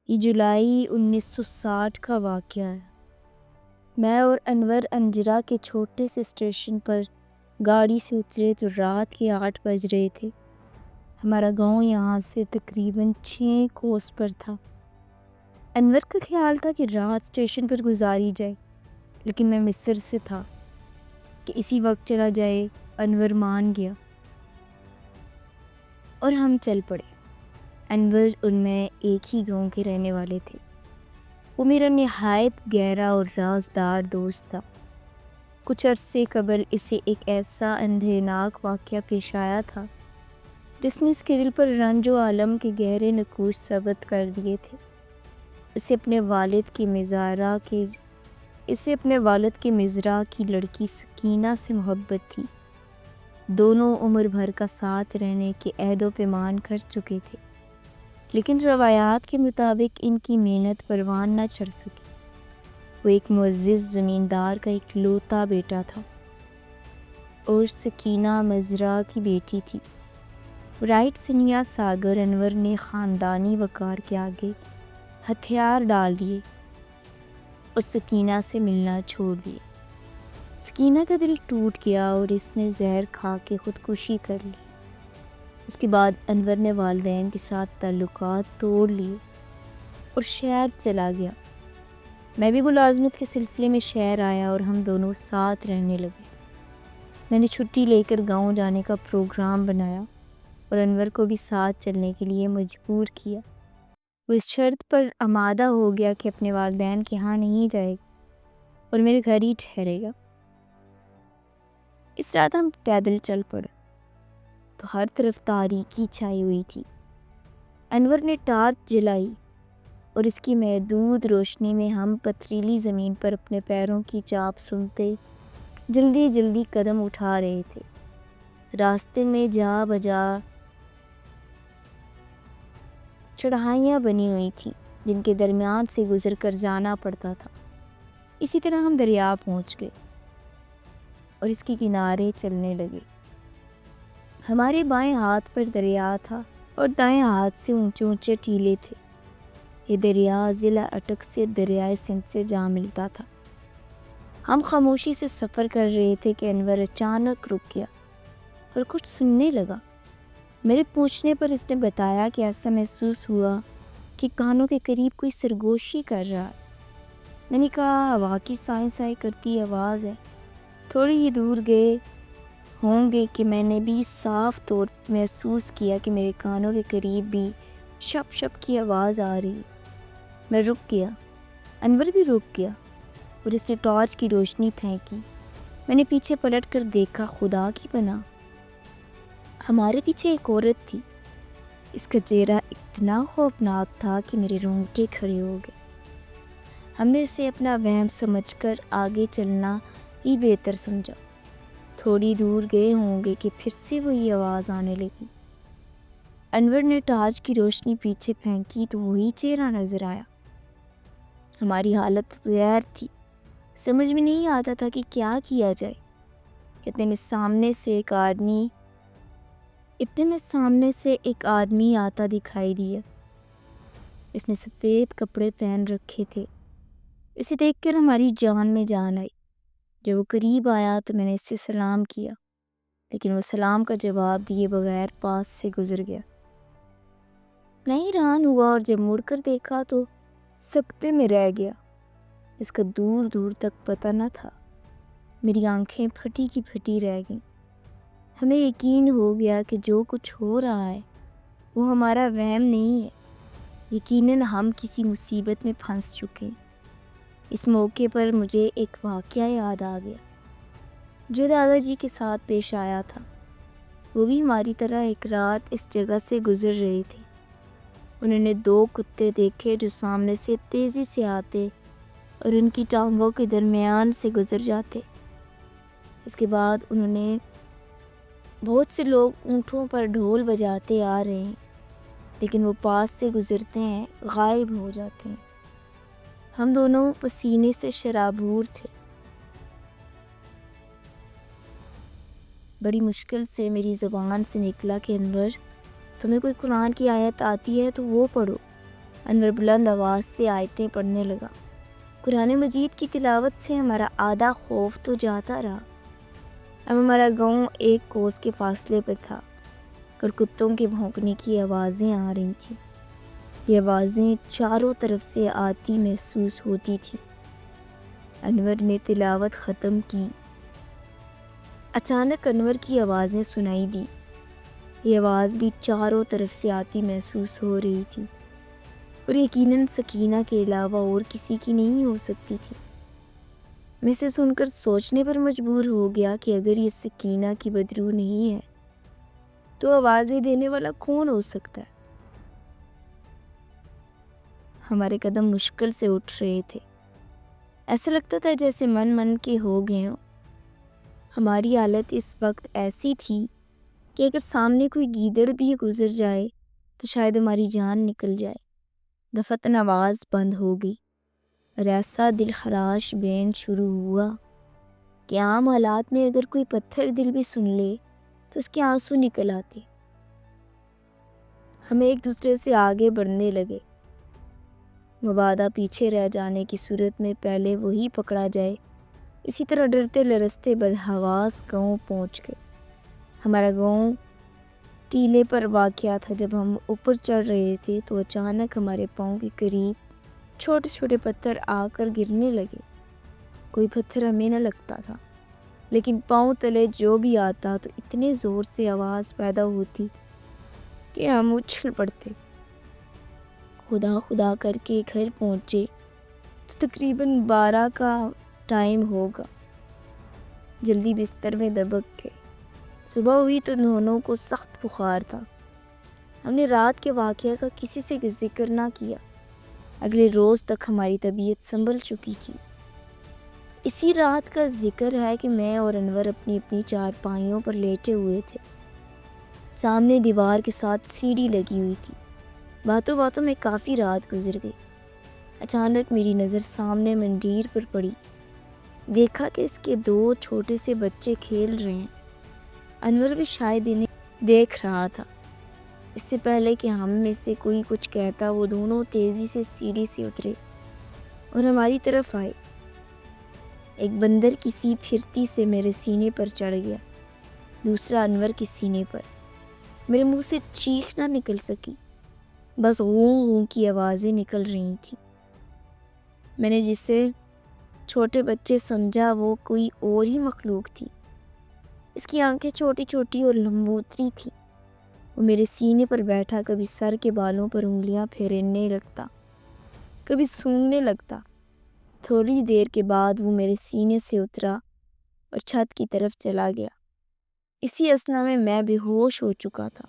یہ جولائی 1960 کا واقعہ ہے۔ میں اور انور انجرا کے چھوٹے سے اسٹیشن پر گاڑی سے اترے تو رات کے 8 بج رہے تھے۔ ہمارا گاؤں یہاں سے تقریباً 6 کوس پر تھا۔ انور کا خیال تھا کہ رات اسٹیشن پر گزاری جائے، لیکن میں مصر سے تھا کہ اسی وقت چلا جائے۔ انور مان گیا اور ہم چل پڑے۔ انور اور میں ایک ہی گاؤں کے رہنے والے تھے۔ وہ میرا نہایت گہرا اور رازدار دوست تھا۔ کچھ عرصے قبل اسے ایک ایسا اندھیرناک واقعہ پیش آیا تھا جس نے اس کے دل پر رنج و الم کے گہرے نقوش ثبت کر دیے تھے۔ اسے اپنے والد کے مزرع کی لڑکی سکینہ سے محبت تھی۔ دونوں عمر بھر کا ساتھ رہنے کے عہد و پیمان کر چکے تھے، لیکن روایات کے مطابق ان کی محنت پروان نہ چڑھ سکی۔ وہ ایک معزز زمیندار کا اکلوتا بیٹا تھا اور سکینہ مزرع کی بیٹی تھی۔ رائٹ سنیا ساگر انور نے خاندانی وقار کے آگے ہتھیار ڈال دیے اور سکینہ سے ملنا چھوڑ دیے۔ سکینہ کا دل ٹوٹ گیا اور اس نے زہر کھا کے خودکشی کر لی۔ اس کے بعد انور نے والدین کے ساتھ تعلقات توڑ لیے اور شہر چلا گیا۔ میں بھی ملازمت کے سلسلے میں شہر آیا اور ہم دونوں ساتھ رہنے لگے۔ میں نے چھٹی لے کر گاؤں جانے کا پروگرام بنایا اور انور کو بھی ساتھ چلنے کے لیے مجبور کیا۔ وہ اس شرط پر آمادہ ہو گیا کہ اپنے والدین کے ہاں نہیں جائے گا اور میرے گھر ہی ٹھہرے گا۔ اس رات ہم پیدل چل پڑے تو ہر طرف تاریکی چھائی ہوئی تھی۔ انور نے ٹارچ جلائی اور اس کی محدود روشنی میں ہم پتھریلی زمین پر اپنے پیروں کی چاپ سنتے جلدی جلدی قدم اٹھا رہے تھے۔ راستے میں جا بجا چڑھائیاں بنی ہوئی تھیں جن کے درمیان سے گزر کر جانا پڑتا تھا۔ اسی طرح ہم دریا پہنچ گئے اور اس کے کنارے چلنے لگے۔ ہمارے بائیں ہاتھ پر دریا تھا اور دائیں ہاتھ سے اونچے اونچے ٹیلے تھے۔ یہ دریا ضلع اٹک سے دریائے سندھ سے جا ملتا تھا۔ ہم خاموشی سے سفر کر رہے تھے کہ انور اچانک رک گیا اور کچھ سننے لگا۔ میرے پوچھنے پر اس نے بتایا کہ ایسا محسوس ہوا کہ کانوں کے قریب کوئی سرگوشی کر رہا ہے۔ میں نے کہا ہوا کی سائیں سائیں کرتی آواز ہے۔ تھوڑی ہی دور گئے ہوں گے کہ میں نے بھی صاف طور محسوس کیا کہ میرے کانوں کے قریب بھی شپ شپ کی آواز آ رہی۔ میں رک گیا، انور بھی رک گیا اور اس نے ٹارچ کی روشنی پھینکی۔ میں نے پیچھے پلٹ کر دیکھا، خدا کی پناہ ہمارے پیچھے ایک عورت تھی۔ اس کا چہرہ اتنا خوفناک تھا کہ میرے رونگٹے کھڑے ہو گئے۔ ہم نے اسے اپنا وہم سمجھ کر آگے چلنا ہی بہتر سمجھا۔ تھوڑی دور گئے ہوں گے کہ پھر سے وہی آواز آنے لگی۔ انور نے ٹارچ کی روشنی پیچھے پھینکی تو وہی چہرہ نظر آیا۔ ہماری حالت غیر تھی، سمجھ میں نہیں آتا تھا کہ کیا کیا جائے۔ اتنے میں سامنے سے ایک آدمی آتا دکھائی دیا۔ اس نے سفید کپڑے پہن رکھے تھے۔ اسے دیکھ کر ہماری جان میں جان آئی۔ جب وہ قریب آیا تو میں نے اس سے سلام کیا، لیکن وہ سلام کا جواب دیے بغیر پاس سے گزر گیا۔ میں حیران ہوا اور جب مڑ کر دیکھا تو سکتے میں رہ گیا۔ اس کا دور دور تک پتہ نہ تھا۔ میری آنکھیں پھٹی کی پھٹی رہ گئیں۔ ہمیں یقین ہو گیا کہ جو کچھ ہو رہا ہے وہ ہمارا وہم نہیں ہے۔ یقیناً ہم کسی مصیبت میں پھنس چکے۔ اس موقع پر مجھے ایک واقعہ یاد آ گیا جو دادا جی کے ساتھ پیش آیا تھا۔ وہ بھی ہماری طرح ایک رات اس جگہ سے گزر رہے تھے۔ انہوں نے 2 کتے دیکھے جو سامنے سے تیزی سے آتے اور ان کی ٹانگوں کے درمیان سے گزر جاتے۔ اس کے بعد انہوں نے بہت سے لوگ اونٹوں پر ڈھول بجاتے آ رہے ہیں، لیکن وہ پاس سے گزرتے ہیں، غائب ہو جاتے ہیں۔ ہم دونوں پسینے سے شرابور تھے۔ بڑی مشکل سے میری زبان سے نکلا کہ انور، تمہیں کوئی قرآن کی آیت آتی ہے تو وہ پڑھو۔ انور بلند آواز سے آیتیں پڑھنے لگا۔ قرآن مجید کی تلاوت سے ہمارا آدھا خوف تو جاتا رہا۔ اب ہمارا گاؤں 1 کوس کے فاصلے پر تھا اور کتوں کے بھونکنے کی آوازیں آ رہی تھیں۔ یہ آوازیں چاروں طرف سے آتی محسوس ہوتی تھی۔ انور نے تلاوت ختم کی۔ اچانک انور کی آوازیں سنائی دی۔ یہ آواز بھی چاروں طرف سے آتی محسوس ہو رہی تھی اور یقیناً سکینہ کے علاوہ اور کسی کی نہیں ہو سکتی تھی۔ میں اسے سن کر سوچنے پر مجبور ہو گیا کہ اگر یہ سکینہ کی بدرو نہیں ہے تو آوازیں دینے والا کون ہو سکتا ہے؟ ہمارے قدم مشکل سے اٹھ رہے تھے۔ ایسا لگتا تھا جیسے من کے ہو گئے ہوں۔ ہماری حالت اس وقت ایسی تھی کہ اگر سامنے کوئی گیدڑ بھی گزر جائے تو شاید ہماری جان نکل جائے۔ دفتن آواز بند ہو گئی اور ایسا دل خراش بین شروع ہوا کہ عام حالات میں اگر کوئی پتھر دل بھی سن لے تو اس کے آنسو نکل آتے۔ ہم ایک دوسرے سے آگے بڑھنے لگے۔ مبادا پیچھے رہ جانے کی صورت میں پہلے وہی پکڑا جائے، اسی طرح ڈرتے لرزتے بدحواس گاؤں پہنچ گئے۔ ہمارا گاؤں ٹیلے پر واقع تھا۔ جب ہم اوپر چڑھ رہے تھے تو اچانک ہمارے پاؤں کے قریب چھوٹے چھوٹے پتھر آ کر گرنے لگے۔ کوئی پتھر ہمیں نہ لگتا تھا، لیکن پاؤں تلے جو بھی آتا تو اتنے زور سے آواز پیدا ہوتی کہ ہم اچھل پڑتے۔ خدا خدا کر کے گھر پہنچے تو تقریباً 12 کا ٹائم ہوگا۔ جلدی بستر میں دبک گئے۔ صبح ہوئی تو دونوں کو سخت بخار تھا۔ ہم نے رات کے واقعہ کا کسی سے ذکر نہ کیا۔ اگلے روز تک ہماری طبیعت سنبھل چکی تھی۔ اسی رات کا ذکر ہے کہ میں اور انور اپنی اپنی چارپائیوں پر لیٹے ہوئے تھے۔ سامنے دیوار کے ساتھ سیڑھی لگی ہوئی تھی۔ باتوں باتوں میں کافی رات گزر گئی۔ اچانک میری نظر سامنے مندیر پر پڑی۔ دیکھا کہ اس کے 2 چھوٹے سے بچے کھیل رہے ہیں۔ انور بھی شاید انہیں دیکھ رہا تھا۔ اس سے پہلے کہ ہم میں سے کوئی کچھ کہتا وہ دونوں تیزی سے سیڑھی سے اترے اور ہماری طرف آئے۔ ایک بندر کی سی پھرتی سے میرے سینے پر چڑھ گیا، دوسرا انور کے سینے پر۔ میرے منہ سے چیخ نہ نکل سکی، بس غوں غوں کی آوازیں نکل رہی تھیں۔ میں نے جسے چھوٹے بچے سمجھا وہ کوئی اور ہی مخلوق تھی۔ اس کی آنکھیں چھوٹی چھوٹی اور لمبوتری تھیں۔ وہ میرے سینے پر بیٹھا کبھی سر کے بالوں پر انگلیاں پھیرنے لگتا، کبھی سونگنے لگتا۔ تھوڑی دیر کے بعد وہ میرے سینے سے اترا اور چھت کی طرف چلا گیا۔ اسی اثنا میں بے ہوش ہو چکا تھا۔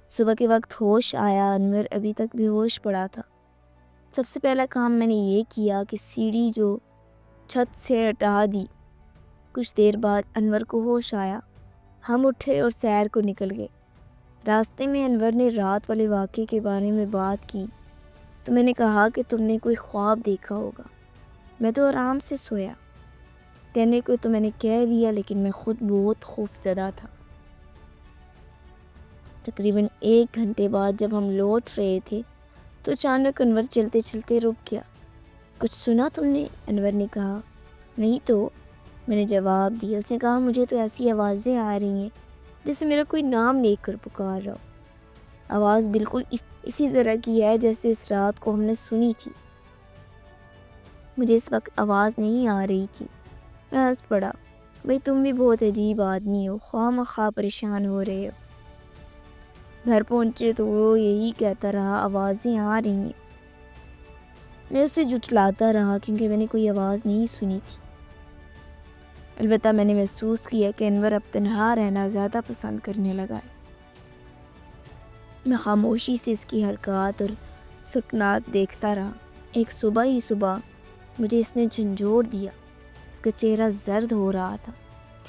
صبح کے وقت ہوش آیا۔ انور ابھی تک بے ہوش پڑا تھا۔ سب سے پہلا کام میں نے یہ کیا کہ سیڑھی جو چھت سے ہٹا دی۔ کچھ دیر بعد انور کو ہوش آیا۔ ہم اٹھے اور سیر کو نکل گئے۔ راستے میں انور نے رات والے واقعے کے بارے میں بات کی تو میں نے کہا کہ تم نے کوئی خواب دیکھا ہوگا۔ میں تو آرام سے سویا۔ کہنے کو تو میں نے کہہ دیا، لیکن میں خود بہت خوف زدہ تھا۔ تقریباً 1 گھنٹے بعد جب ہم لوٹ رہے تھے تو اچانک انور چلتے چلتے رک گیا۔ کچھ سنا تم نے؟ انور نے کہا۔ نہیں تو، میں نے جواب دیا۔ اس نے کہا مجھے تو ایسی آوازیں آ رہی ہیں جیسے میرا کوئی نام لے کر پکار رہا ہو۔ آواز بالکل اسی طرح کی ہے جیسے اس رات کو ہم نے سنی تھی۔ مجھے اس وقت آواز نہیں آ رہی تھی۔ میں ہنس پڑا۔ بھئی تم بھی بہت عجیب آدمی ہو، خواہ مخواہ پریشان ہو رہے ہو۔ گھر پہنچے تو وہ یہی کہتا رہا آوازیں آ رہی ہیں۔ میں اسے جھٹلاتا رہا کیونکہ میں نے کوئی آواز نہیں سنی تھی۔ البتہ میں نے محسوس کیا کہ انور اب تنہا رہنا زیادہ پسند کرنے لگا ہے۔ میں خاموشی سے اس کی حرکات اور سکنات دیکھتا رہا۔ ایک صبح مجھے اس نے جھنجھوڑ دیا۔ اس کا چہرہ زرد ہو رہا تھا۔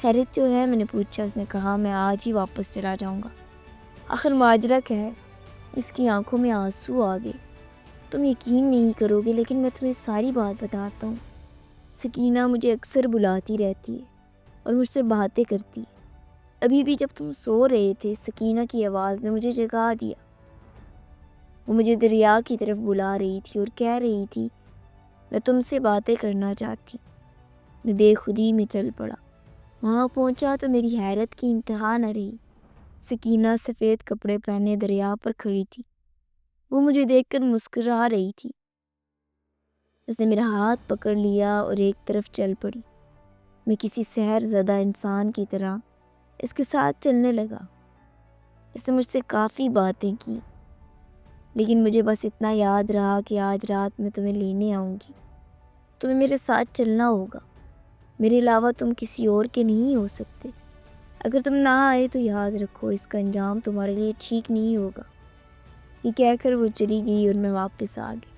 خیریت تو ہے؟ میں نے پوچھا۔ اس نے کہا میں آج ہی واپس چلا جاؤں گا۔ آخر ماجرا کیا ہے؟ اس کی آنکھوں میں آنسو آ گئے۔ تم یقین نہیں کرو گے لیکن میں تمہیں ساری بات بتاتا ہوں۔ سکینہ مجھے اکثر بلاتی رہتی ہے اور مجھ سے باتیں کرتی ہے۔ ابھی بھی جب تم سو رہے تھے سکینہ کی آواز نے مجھے جگا دیا۔ وہ مجھے دریا کی طرف بلا رہی تھی اور کہہ رہی تھی میں تم سے باتیں کرنا چاہتی ہوں۔ میں بے خودی میں چل پڑا۔ وہاں پہنچا تو میری حیرت کی انتہا نہ رہی۔ سکینہ سفید کپڑے پہنے دریا پر کھڑی تھی۔ وہ مجھے دیکھ کر مسکرا رہی تھی۔ اس نے میرا ہاتھ پکڑ لیا اور ایک طرف چل پڑی۔ میں کسی سحر زدہ انسان کی طرح اس کے ساتھ چلنے لگا۔ اس نے مجھ سے کافی باتیں کی، لیکن مجھے بس اتنا یاد رہا کہ آج رات میں تمہیں لینے آؤں گی، تمہیں میرے ساتھ چلنا ہوگا، میرے علاوہ تم کسی اور کے نہیں ہو سکتے۔ اگر تم نہ آئے تو یاد رکھو اس کا انجام تمہارے لیے ٹھیک نہیں ہوگا۔ یہ کہہ کر وہ چلی گئی اور میں واپس آ گیا۔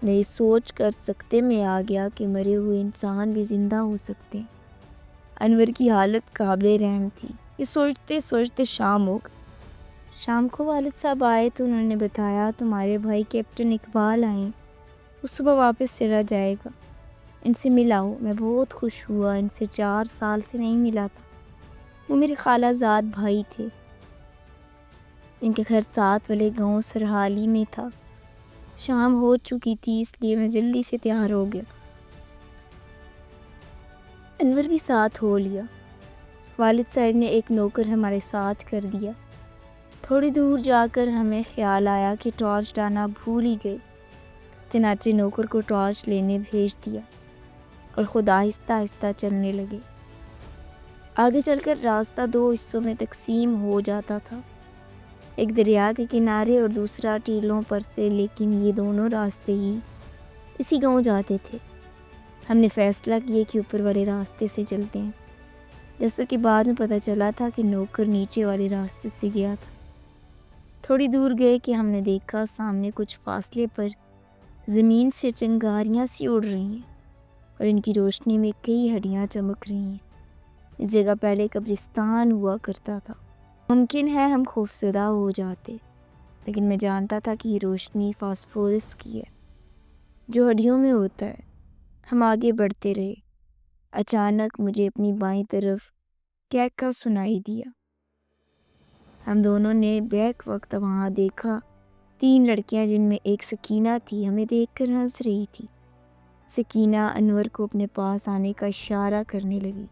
میں یہ سوچ کر سکتے میں آ گیا کہ مرے ہوئے انسان بھی زندہ ہو سکتے ہیں۔ انور کی حالت قابل رحم تھی۔ یہ سوچتے سوچتے شام ہو گئی۔ شام کو والد صاحب آئے تو انہوں نے بتایا تمہارے بھائی کیپٹن اقبال آئے، وہ صبح واپس چلا جائے گا، ان سے ملاؤ۔ میں بہت خوش ہوا، ان سے 4 سال سے نہیں ملا تھا۔ وہ میرے خالہ زاد بھائی تھے۔ ان کے گھر ساتھ والے گاؤں سرحالی میں تھا۔ شام ہو چکی تھی اس لیے میں جلدی سے تیار ہو گیا۔ انور بھی ساتھ ہو لیا۔ والد صاحب نے ایک نوکر ہمارے ساتھ کر دیا۔ تھوڑی دور جا کر ہمیں خیال آیا کہ ٹارچ لانا بھول ہی گئے، چنانچہ نوکر کو ٹارچ لینے بھیج دیا اور خود آہستہ آہستہ چلنے لگے۔ آگے چل کر راستہ 2 حصوں میں تقسیم ہو جاتا تھا، ایک دریا کے کنارے اور دوسرا ٹیلوں پر سے، لیکن یہ دونوں راستے ہی اسی گاؤں جاتے تھے۔ ہم نے فیصلہ کیا کہ اوپر والے راستے سے چلتے ہیں، جیسا کہ بعد میں پتہ چلا تھا کہ نوکر نیچے والے راستے سے گیا تھا۔ تھوڑی دور گئے کہ ہم نے دیکھا سامنے کچھ فاصلے پر زمین سے چنگاریاں سی اڑ رہی ہیں اور ان کی روشنی میں کئی ہڈیاں چمک رہی ہیں۔ اس جگہ پہلے قبرستان ہوا کرتا تھا۔ ممکن ہے ہم خوفزدہ ہو جاتے، لیکن میں جانتا تھا کہ یہ روشنی فاسفورس کی ہے جو ہڈیوں میں ہوتا ہے۔ ہم آگے بڑھتے رہے۔ اچانک مجھے اپنی بائیں طرف کہکا سنائی دیا۔ ہم دونوں نے بیک وقت وہاں دیکھا 3 لڑکیاں، جن میں ایک سکینہ تھی، ہمیں دیکھ کر ہنس رہی تھی۔ سکینہ انور کو اپنے پاس آنے کا اشارہ کرنے لگی۔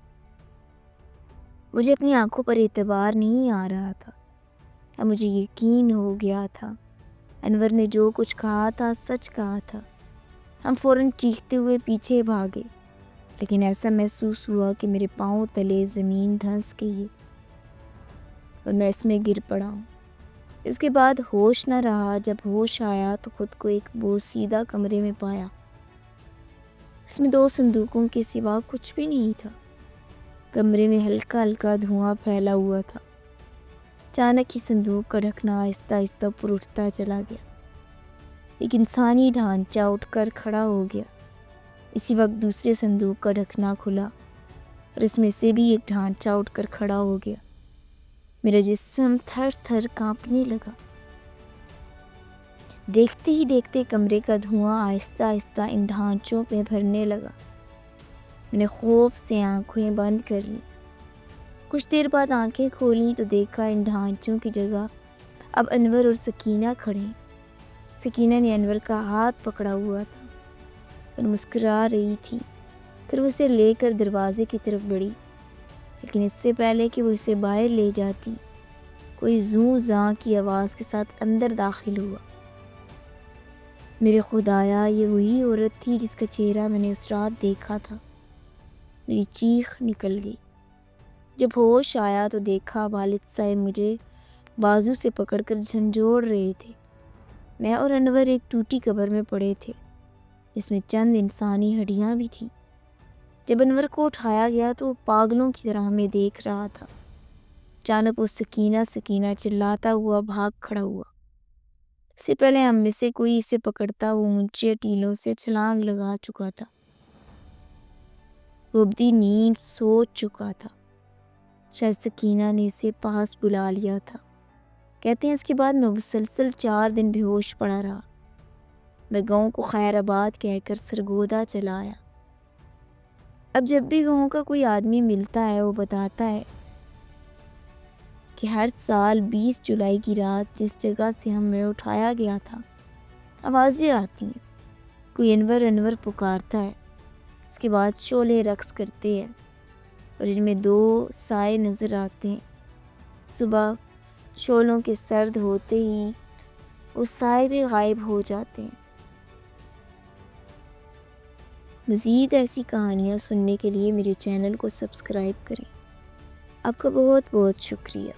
مجھے اپنی آنکھوں پر اعتبار نہیں آ رہا تھا۔ اب مجھے یقین ہو گیا تھا انور نے جو کچھ کہا تھا سچ کہا تھا۔ ہم فوراً چیختے ہوئے پیچھے بھاگے، لیکن ایسا محسوس ہوا کہ میرے پاؤں تلے زمین دھنس گئی ہے اور میں اس میں گر پڑا ہوں۔ اس کے بعد ہوش نہ رہا۔ جب ہوش آیا تو خود کو ایک بوسیدہ کمرے میں پایا۔ اس میں 2 صندوقوں کے سوا کچھ بھی نہیں تھا۔ کمرے میں ہلکا ہلکا دھواں پھیلا ہوا تھا۔ اچانک ہی صندوق کا ڈھکنا آہستہ آہستہ اوپر اٹھتا چلا گیا۔ ایک انسانی ڈھانچہ اٹھ کر کھڑا ہو گیا۔ اسی وقت دوسرے صندوق کا ڈھکنا کھلا اور اس میں سے بھی ایک ڈھانچہ اٹھ کر کھڑا ہو گیا۔ میرا جسم تھر تھر کانپنے لگا۔ دیکھتے ہی دیکھتے کمرے کا دھواں آہستہ آہستہ ان ڈھانچوں پہ بھرنے لگا۔ میں نے خوف سے آنکھیں بند کر لیں۔ کچھ دیر بعد آنکھیں کھولیں تو دیکھا ان ڈھانچوں کی جگہ اب انور اور سکینہ کھڑے ہیں۔ سکینہ نے انور کا ہاتھ پکڑا ہوا تھا اور مسکرا رہی تھی۔ پھر وہ اسے لے کر دروازے کی طرف بڑھی، لیکن اس سے پہلے کہ وہ اسے باہر لے جاتی، کوئی زوں زاں کی آواز کے ساتھ اندر داخل ہوا۔ میرے خدایا، یہ وہی عورت تھی جس کا چہرہ میں نے اس رات دیکھا تھا۔ میری چیخ نکل گئی۔ جب ہوش آیا تو دیکھا والد صاحب مجھے بازو سے پکڑ کر جھنجھوڑ رہے تھے۔ میں اور انور ایک ٹوٹی قبر میں پڑے تھے جس میں چند انسانی ہڈیاں بھی تھیں۔ جب انور کو اٹھایا گیا تو وہ پاگلوں کی طرح ہمیں دیکھ رہا تھا۔ اچانک وہ سکینہ سکینہ چلاتا ہوا بھاگ کھڑا ہوا۔ اس سے پہلے ہم میں سے کوئی اسے پکڑتا وہ اونچے ٹیلوں سے چھلانگ لگا چکا تھا۔ وہ ابدی نیند سو چکا تھا۔ شاید سکینہ نے اسے پاس بلا لیا تھا۔ کہتے ہیں اس کے بعد میں مسلسل 4 دن بے ہوش پڑا رہا۔ میں گاؤں کو خیر آباد کہہ کر سرگودا چلا آیا۔ اب جب بھی گاؤں کا کوئی آدمی ملتا ہے وہ بتاتا ہے کہ ہر سال 20 جولائی کی رات جس جگہ سے ہمیں اٹھایا گیا تھا آوازیں آتی ہیں، کوئی انور انور پکارتا ہے، اس کے بعد شعلے رقص کرتے ہیں اور ان میں 2 سائے نظر آتے ہیں۔ صبح شعلوں کے سرد ہوتے ہی وہ سائے بھی غائب ہو جاتے ہیں۔ مزید ایسی کہانیاں سننے کے لیے میرے چینل کو سبسکرائب کریں۔ آپ کا بہت بہت شکریہ۔